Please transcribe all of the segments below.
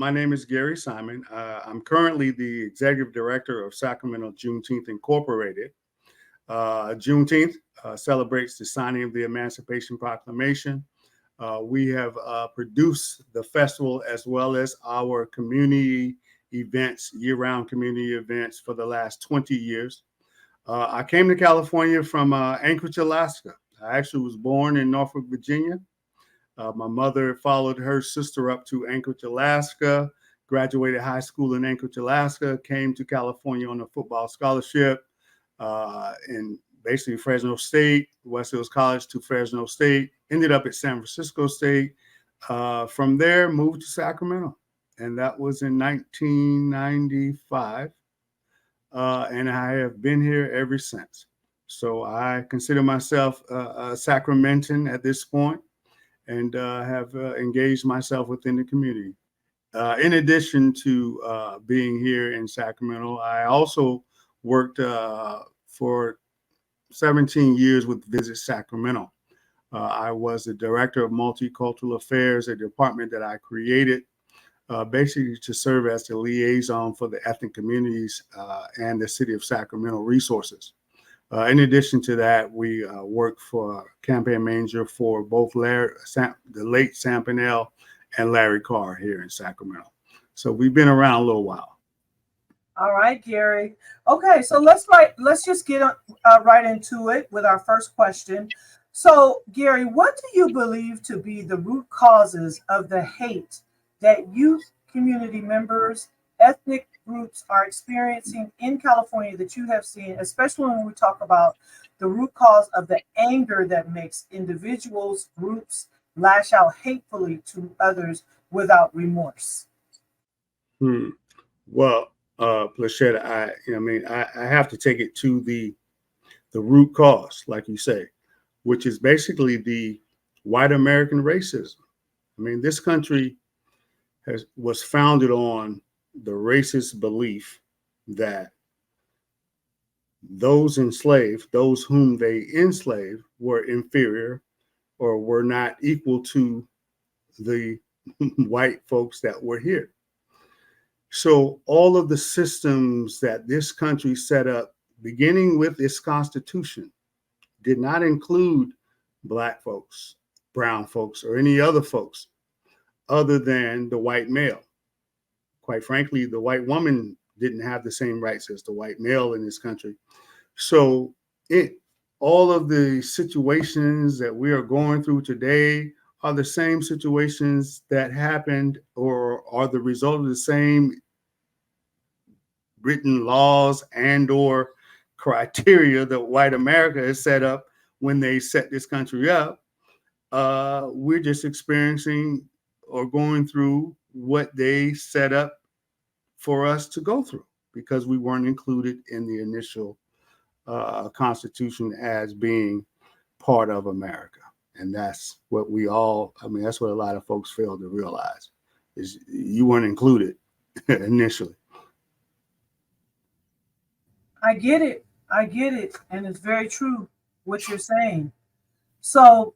my name is Gary Simon. I'm currently the executive director of Sacramento Juneteenth Incorporated. Juneteenth celebrates the signing of the Emancipation Proclamation. We have produced the festival as well as our community events, year-round community events for the last 20 years. I came to California from Anchorage, Alaska. I actually was born in Norfolk, Virginia. My mother followed her sister up to Anchorage, Alaska, graduated high school in Anchorage, Alaska, came to California on a football scholarship in basically Fresno State, West Hills College to Fresno State, ended up at San Francisco State. From there, moved to Sacramento, and that was in 1995. And I have been here ever since. So I consider myself a Sacramentan at this point, and have engaged myself within the community. In addition to being here in Sacramento, I also worked for 17 years with Visit Sacramento. I was the director of multicultural affairs, a department that I created basically to serve as the liaison for the ethnic communities and the city of Sacramento resources. In addition to that, we worked for campaign manager for both the late Sam Pinnell and Larry Carr here in Sacramento. So we've been around a little while. All right, Gary. Okay, so let's just get right into it with our first question. So, Gary, what do you believe to be the root causes of the hate that youth, community members, ethnic groups are experiencing in California that you have seen, especially when we talk about the root cause of the anger that makes individuals, groups lash out hatefully to others without remorse? Well, Plachetta, I have to take it to the root cause, like you say, which is basically the white American racism. I mean, this country was founded on the racist belief that those enslaved, those whom they enslaved, were inferior or were not equal to the white folks that were here. So all of the systems that this country set up, beginning with its constitution, did not include black folks, brown folks, or any other folks other than the white male. Quite frankly, the white woman didn't have the same rights as the white male in this country. So all of the situations that we are going through today are the same situations that happened or are the result of the same written laws and or criteria that white America has set up when they set this country up. We're just experiencing or going through what they set up for us to go through because we weren't included in the initial Constitution as being part of America. And that's what that's what a lot of folks fail to realize is you weren't included initially. I get it. And it's very true what you're saying. So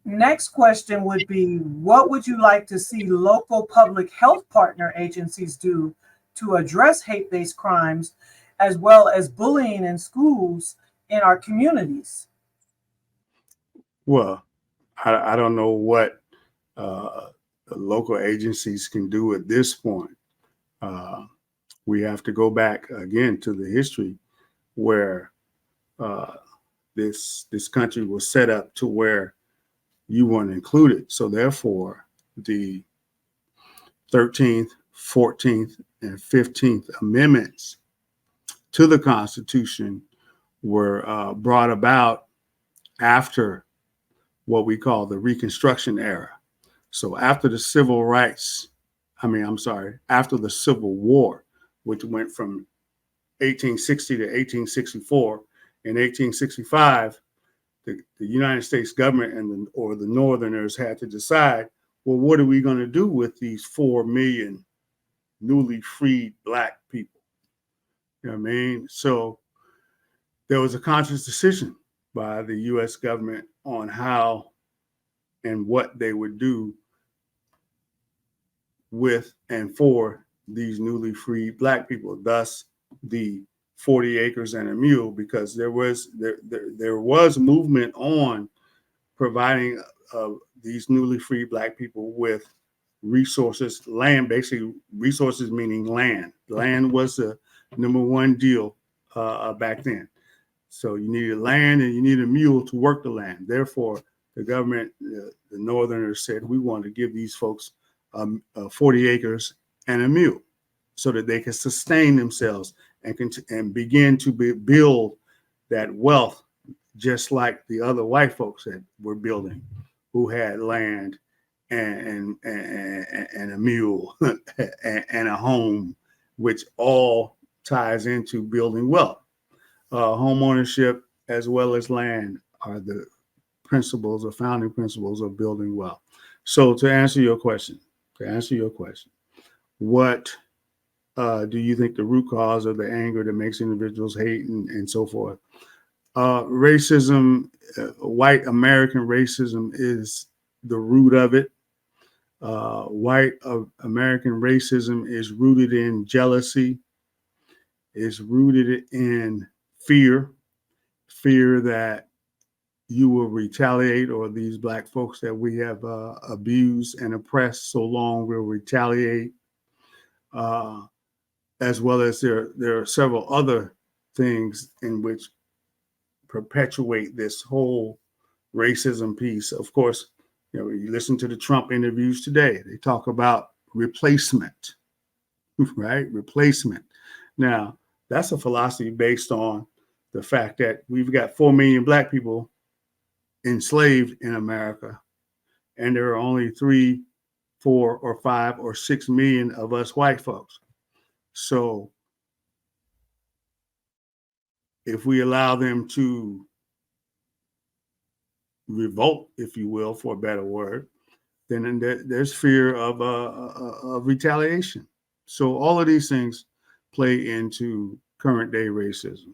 next question would be, what would you like to see local public health partner agencies do to address hate-based crimes as well as bullying in schools in our communities? Well, I don't know what the local agencies can do at this point. We have to go back again to the history where this country was set up to where you weren't included. So therefore, the 13th, 14th, and 15th Amendments to the Constitution were brought about after what we call the Reconstruction era. So after the after the Civil War, which went from 1860 to 1864, in 1865, the United States government or the Northerners had to decide, well, what are we going to do with these 4 million newly freed black people? You know what I mean? So there was a conscious decision by the U.S. government on how and what they would do with and for these newly freed Black people. Thus, the 40 acres and a mule, because there was movement on providing these newly freed Black people with resources, land, basically resources meaning land. Land was the number one deal back then. So you needed land and you needed a mule to work the land. Therefore, the government, the Northerners said, we want to give these folks 40 acres and a mule so that they can sustain themselves and begin to build that wealth, just like the other white folks that were building, who had land and a mule and a home, which all ties into building wealth. Home ownership as well as land are the principles or founding principles of building wealth. So to answer your question, what do you think the root cause of the anger that makes individuals hate and so forth? Racism, white American racism is the root of it. White American racism is rooted in jealousy, is rooted in fear that you will retaliate, or these Black folks that we have abused and oppressed so long will retaliate, as well as there are several other things in which perpetuate this whole racism piece. Of course, you listen to the Trump interviews today, they talk about replacement, right? Replacement. Now, that's a philosophy based on the fact that we've got 4 million Black people enslaved in America, and there are only 3, 4, or 5, or 6 million of us white folks. So if we allow them to revolt, if you will, for a better word, then there's fear of retaliation. So all of these things play into current day racism.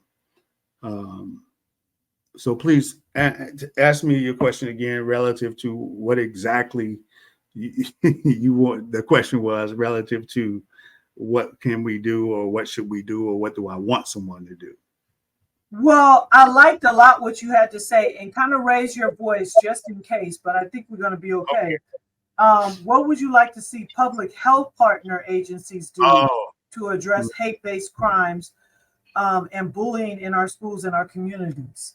So please ask me your question again relative to what exactly you want. The question was relative to what can we do, or what should we do, or what do I want someone to do? Well, I liked a lot what you had to say, and kind of raise your voice just in case, but I think we're going to be okay. What would you like to see public health partner agencies do to address hate-based crimes and bullying in our schools and our communities?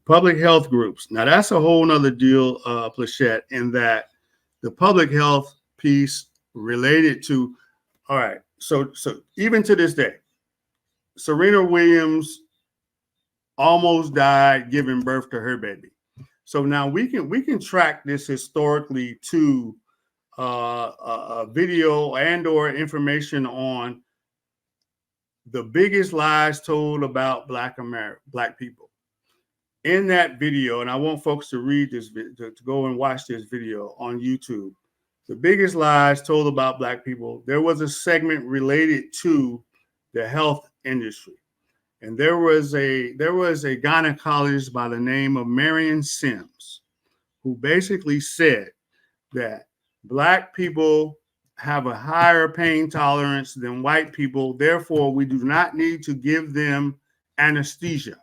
Public health groups. Now, that's a whole nother deal, Plachette, in that the public health piece related to, all right, so even to this day, Serena Williams almost died giving birth to her baby. So now we can track this historically to a video and or information on the biggest lies told about Black people. In that video, and I want folks to read this, to go and watch this video on YouTube. The biggest lies told about Black people. There was a segment related to the health industry. And there was a gynecologist by the name of Marion Sims, who basically said that Black people have a higher pain tolerance than white people. Therefore, we do not need to give them anesthesia.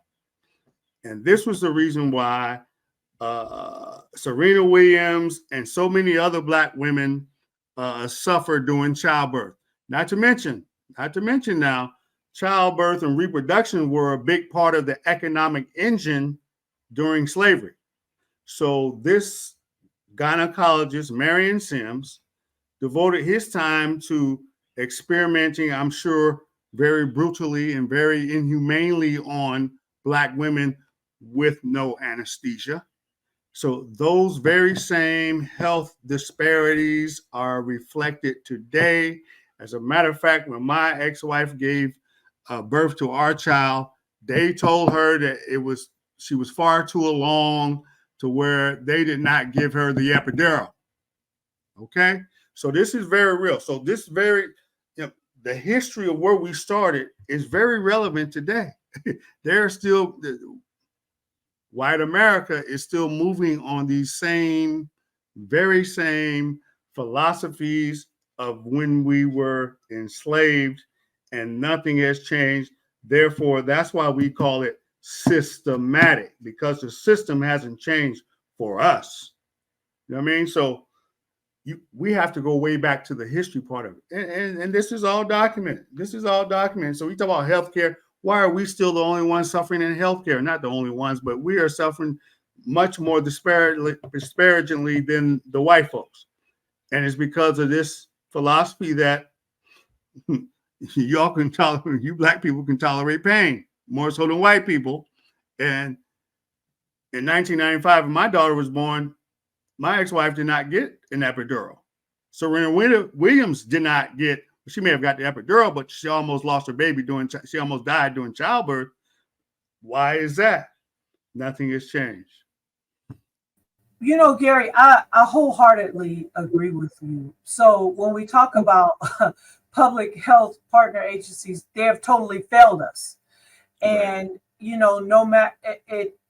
And this was the reason why Serena Williams and so many other Black women suffered during childbirth. Not to mention now, childbirth and reproduction were a big part of the economic engine during slavery. So this gynecologist, Marion Sims, devoted his time to experimenting, I'm sure, very brutally and very inhumanely on Black women with no anesthesia. So those very same health disparities are reflected today. As a matter of fact, when my ex-wife gave birth to our child, they told her that she was far too along to where they did not give her the epidural. Okay, so this is very real. So the history of where we started is very relevant today. There's still white America is still moving on these very same philosophies of when we were enslaved, and nothing has changed. Therefore, that's why we call it systematic, because the system hasn't changed for us. You know what I mean? So we have to go way back to the history part of it. And this is all documented. This is all documented. So we talk about healthcare. Why are we still the only ones suffering in healthcare? Not the only ones, but we are suffering much more disparagingly than the white folks. And it's because of this philosophy that y'all can tolerate, you black people can tolerate pain more so than white people. And in 1995, when my daughter was born, my ex-wife did not get an epidural. Serena Williams did not get, she may have got the epidural, but she almost lost her baby she almost died during childbirth. Why is that? Nothing has changed. You know, Gary, I wholeheartedly agree with you. So when we talk about public health partner agencies, they have totally failed us. And, right. No matter,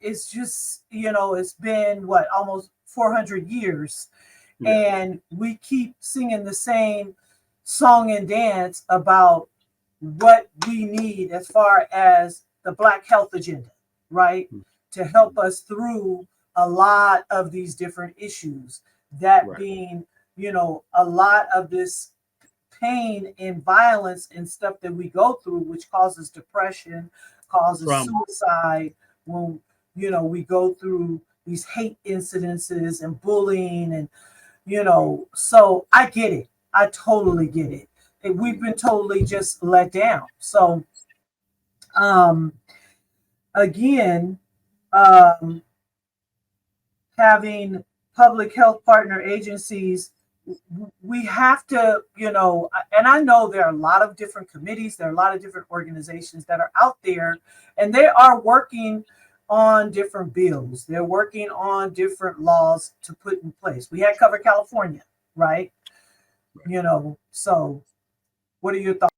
it's just, it's been almost 400 years. Yeah. And we keep singing the same song and dance about what we need as far as the Black health agenda, right? Mm-hmm. To help us through a lot of these different issues, that right. being, a lot of this pain and violence and stuff that we go through, which causes depression, causes suicide, when, we go through these hate incidences and bullying and, so I get it. I totally get it. And we've been totally just let down. So, again, having public health partner agencies, we have to, and I know there are a lot of different committees, there are a lot of different organizations that are out there, and they are working on different bills. They're working on different laws to put in place. We had Cover California, right? So what are your thoughts?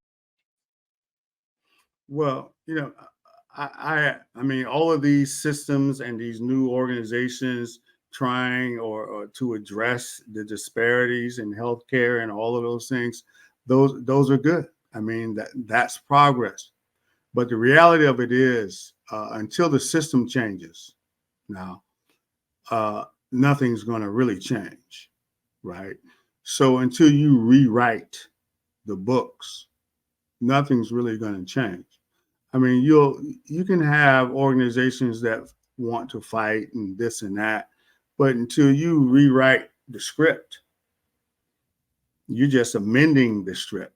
Well, I mean, all of these systems and these new organizations trying or to address the disparities in healthcare and all of those things, those are good. I mean, that's progress. But the reality of it is, until the system changes, now, nothing's going to really change, right? So until you rewrite the books, nothing's really going to change. I mean, you can have organizations that want to fight and this and that, but until you rewrite the script, you're just amending the script,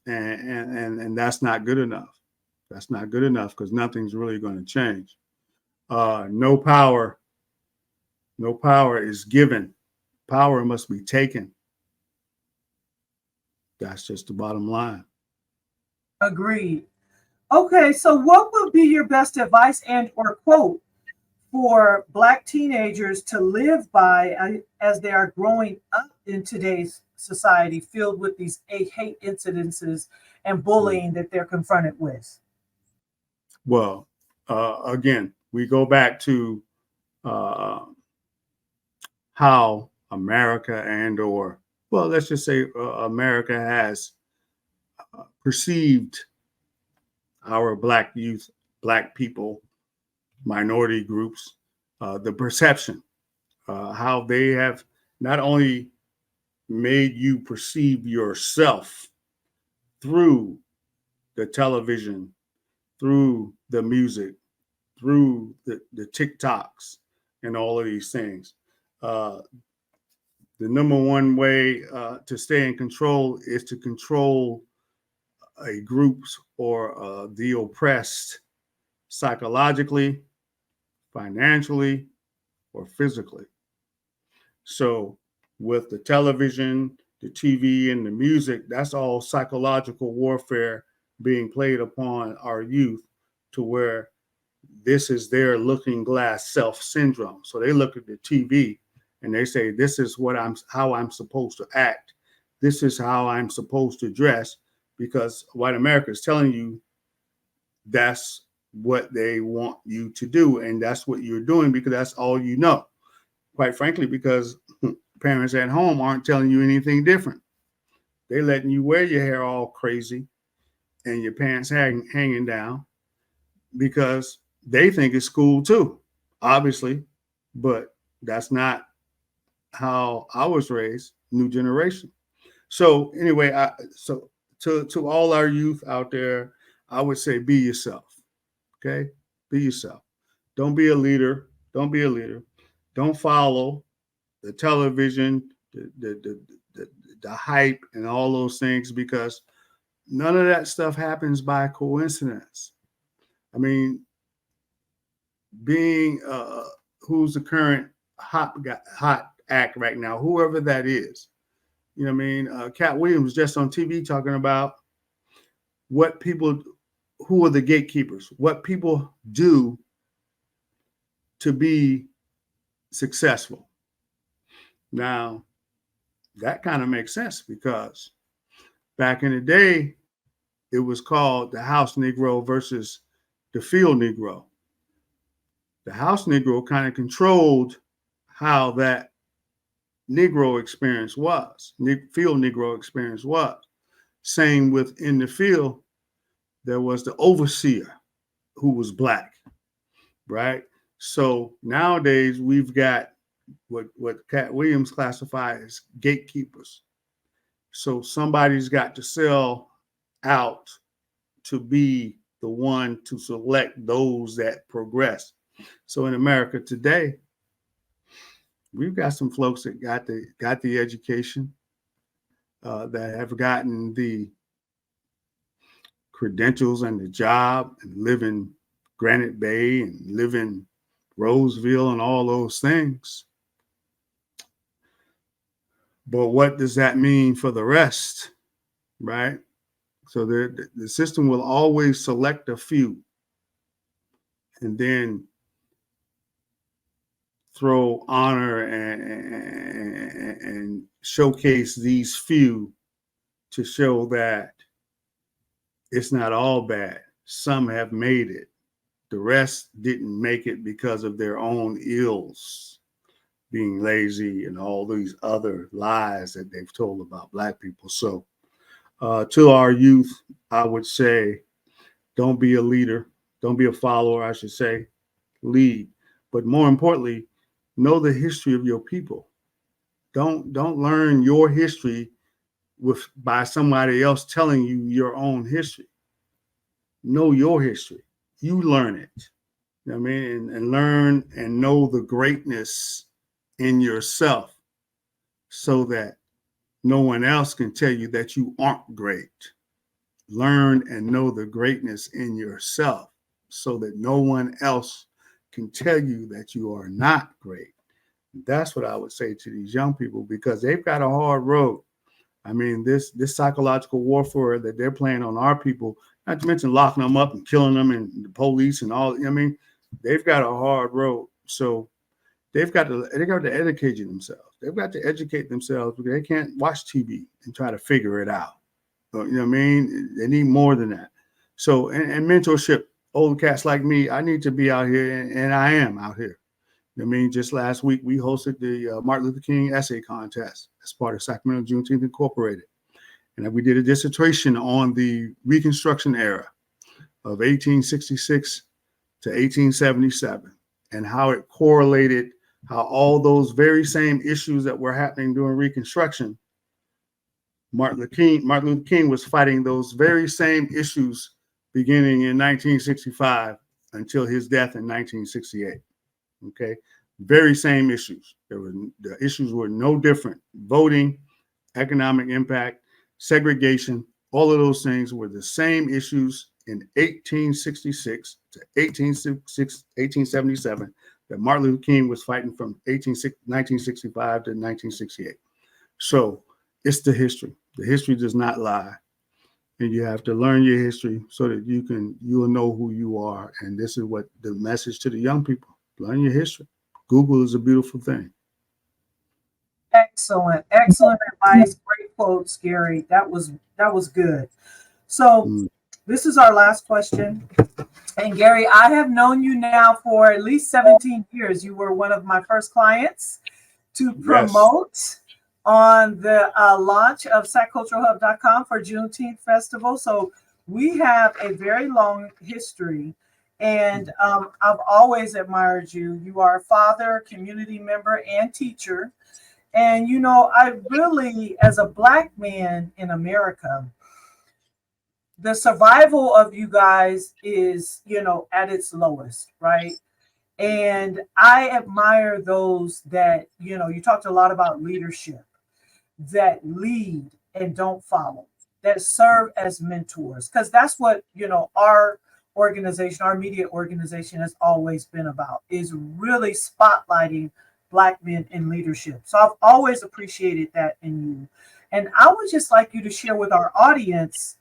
and that's not good enough. That's not good enough because nothing's really going to change. No power is given. Power must be taken. That's just the bottom line. Agreed. Okay, so what would be your best advice and or quote for Black teenagers to live by as they are growing up in today's society filled with these hate incidences and bullying that they're confronted with? Well, again, we go back to how America let's just say America has perceived our Black youth, Black people, minority groups, the perception, how they have not only made you perceive yourself through the television, through the music, through the TikToks and all of these things. The number one way to stay in control is to control a group's or the oppressed psychologically, financially, or physically. So with the television, the TV, and the music, that's all psychological warfare being played upon our youth to where this is their looking glass self syndrome. So they look at the TV and they say, this is how I'm supposed to act. This is how I'm supposed to dress, because white America is telling you that's what they want you to do. And that's what you're doing because that's all you know. Quite frankly, because parents at home aren't telling you anything different. They letting you wear your hair all crazy and your pants hanging down because they think it's cool too, obviously. But that's not how I was raised. New generation. So anyway, so to all our youth out there, I would say be yourself. Okay, be yourself. Don't be a leader. Don't be a leader. Don't follow the television, the hype, and all those things because none of that stuff happens by coincidence. I mean, being who's the current hot act right now, whoever that is. You know what I mean? Cat Williams just on TV talking about what people, who are the gatekeepers, what people do to be successful. Now, that kind of makes sense because back in the day, it was called the house Negro versus the field Negro. The house Negro kind of controlled how that Negro experience was, field Negro experience was. Same with in the field, there was the overseer who was black, right? So nowadays we've got what Cat Williams classified as gatekeepers. So somebody's got to sell out to be the one to select those that progress. So in America today, we've got some folks that got the education, that have gotten the credentials and the job and live in Granite Bay and live in Roseville and all those things. But what does that mean for the rest, right? So the system will always select a few and then throw honor and showcase these few to show that it's not all bad. Some have made it. The rest didn't make it because of their own ills, being lazy and all these other lies that they've told about Black people. So to our youth, I would say, don't be a leader. Don't be a follower, I should say. Lead. But more importantly, know the history of your people. Don't learn your history by somebody else telling you your own history. Know your history. You learn it. You know what I mean? And learn and know the greatness in yourself so that no one else can tell you that you aren't great. Learn and know the greatness in yourself so that no one else can tell you that you are not great. That's what I would say to these young people because they've got a hard road. I mean, this psychological warfare that they're playing on our people, not to mention locking them up and killing them and the police and all. I mean, they've got a hard road. So they got to educate themselves. They've got to educate themselves because they can't watch TV and try to figure it out. You know what I mean? They need more than that. So, and mentorship, old cats like me, I need to be out here, and I am out here. You know what I mean? Just last week, we hosted the Martin Luther King essay contest as part of Sacramento Junteenth Incorporated. And we did a dissertation on the Reconstruction era of 1866 to 1877 and how it correlated, how all those very same issues that were happening during Reconstruction, Martin Luther King was fighting those very same issues beginning in 1965 until his death in 1968. Okay, very same issues. The issues were no different. Voting, economic impact, segregation, all of those things were the same issues in 1866 to 1877 that Martin Luther King was fighting from 1965 to 1968. So it's the history. The history does not lie. And you have to learn your history so that you will know who you are. And this is what the message to the young people. Learn your history. Google is a beautiful thing. Excellent advice. Great quotes, Gary. That was good. So this is our last question. And Gary, I have known you now for at least 17 years. You were one of my first clients to promote on the launch of SacCulturalHub.com for Juneteenth Festival. So we have a very long history, and I've always admired you. You are a father, community member, and teacher. And, you know, I really, as a Black man in America, the survival of you guys is, you know, at its lowest, right? And I admire those that, you know, you talked a lot about leadership, that lead and don't follow, that serve as mentors, because that's what, you know, our organization, our media organization has always been about, is really spotlighting Black men in leadership. So I've always appreciated that in you. And I would just like you to share with our audience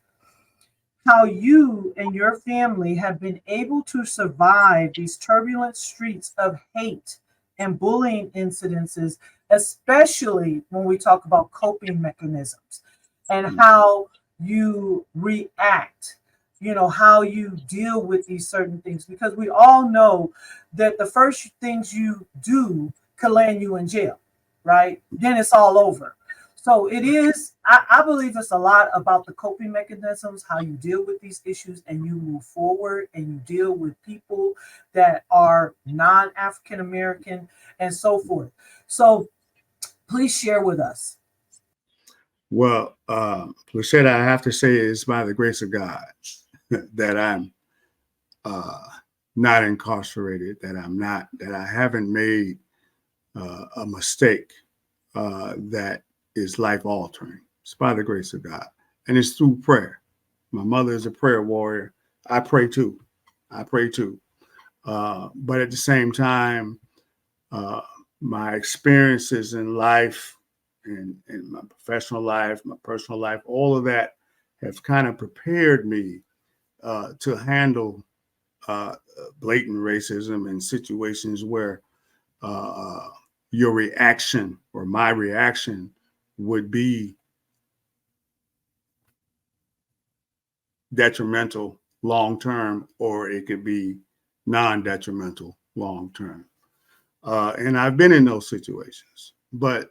how you and your family have been able to survive these turbulent streets of hate and bullying incidences, especially when we talk about coping mechanisms and how you react, you know, how you deal with these certain things, because we all know that the first things you do can land you in jail, right? Then it's all over. So it is, I believe it's a lot about the coping mechanisms, how you deal with these issues and you move forward and you deal with people that are non-African American and so forth. So please share with us. Well, Lucetta, I have to say it's by the grace of God that I'm not incarcerated, that I haven't made a mistake that is life altering. It's by the grace of God. And it's through prayer. My mother is a prayer warrior. I pray too. But at the same time, my experiences in life and my professional life, my personal life, all of that have kind of prepared me to handle blatant racism in situations where your reaction or my reaction would be detrimental long term, or it could be non-detrimental long term. And I've been in those situations, but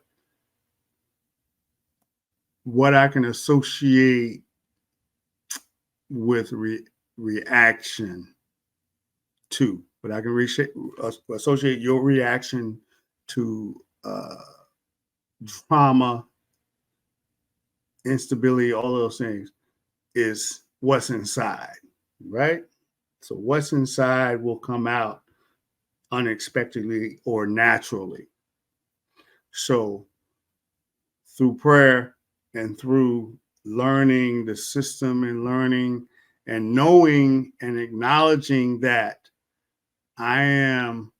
what I can associate with reaction to, but I can associate your reaction to trauma, instability, all those things is what's inside, right? So what's inside will come out unexpectedly or naturally. So through prayer and through learning the system and learning and knowing and acknowledging that I am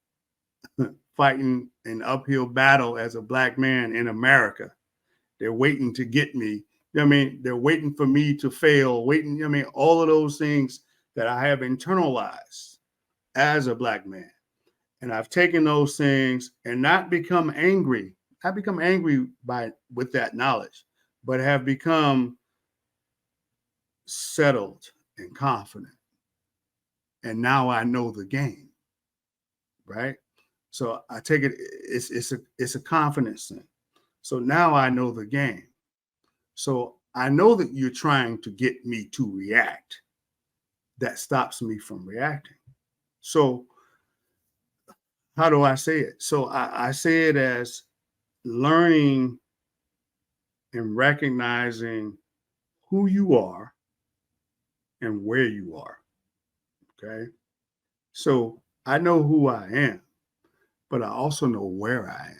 fighting an uphill battle as a Black man in America. They're waiting to get me. You know what I mean? They're waiting for me to fail, waiting, you know what I mean? All of those things that I have internalized as a Black man. And I've taken those things and not become angry. I become angry with that knowledge, but have become settled and confident. And now I know the game, right? So I take it, it's a confidence thing. So now I know the game. So I know that you're trying to get me to react. That stops me from reacting. So how do I say it? So I say it as learning and recognizing who you are and where you are. Okay. So I know who I am, but I also know where I am.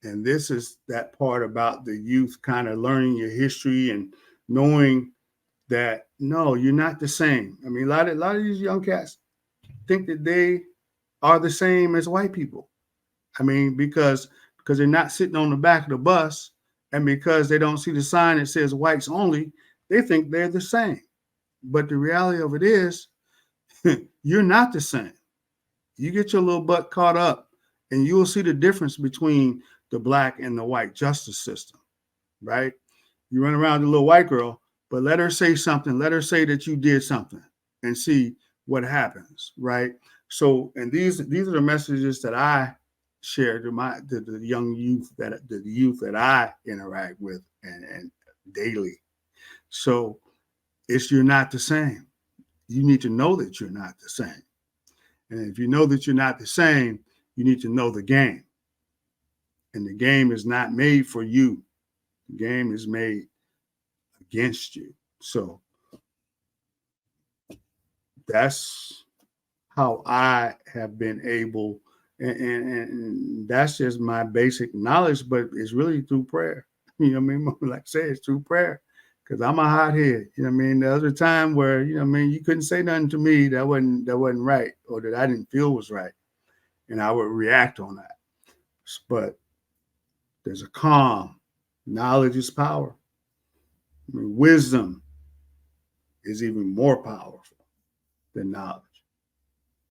And this is that part about the youth kind of learning your history and knowing that no, you're not the same. I mean, a lot of these young cats think that they are the same as white people. I mean, because they're not sitting on the back of the bus, and because they don't see the sign that says whites only, they think they're the same. But the reality of it is, you're not the same. You get your little butt caught up, and you will see the difference between the Black and the white justice system, right? You run around the little white girl, but let her say something. Let her say that you did something and see what happens, right? So, and these are the messages that I share to the young youth that I interact with and daily. So you're not the same. You need to know that you're not the same. And if you know that you're not the same, you need to know the game. And the game is not made for you. The game is made against you. So that's how I have been able, and that's just my basic knowledge, but it's really through prayer. You know what I mean? Like I say, it's through prayer. Because I'm a hothead. You know what I mean? There was a time where, you know what I mean, you couldn't say nothing to me that wasn't right or that I didn't feel was right. And I would react on that. But there's a calm. Knowledge is power. I mean, wisdom is even more powerful than knowledge.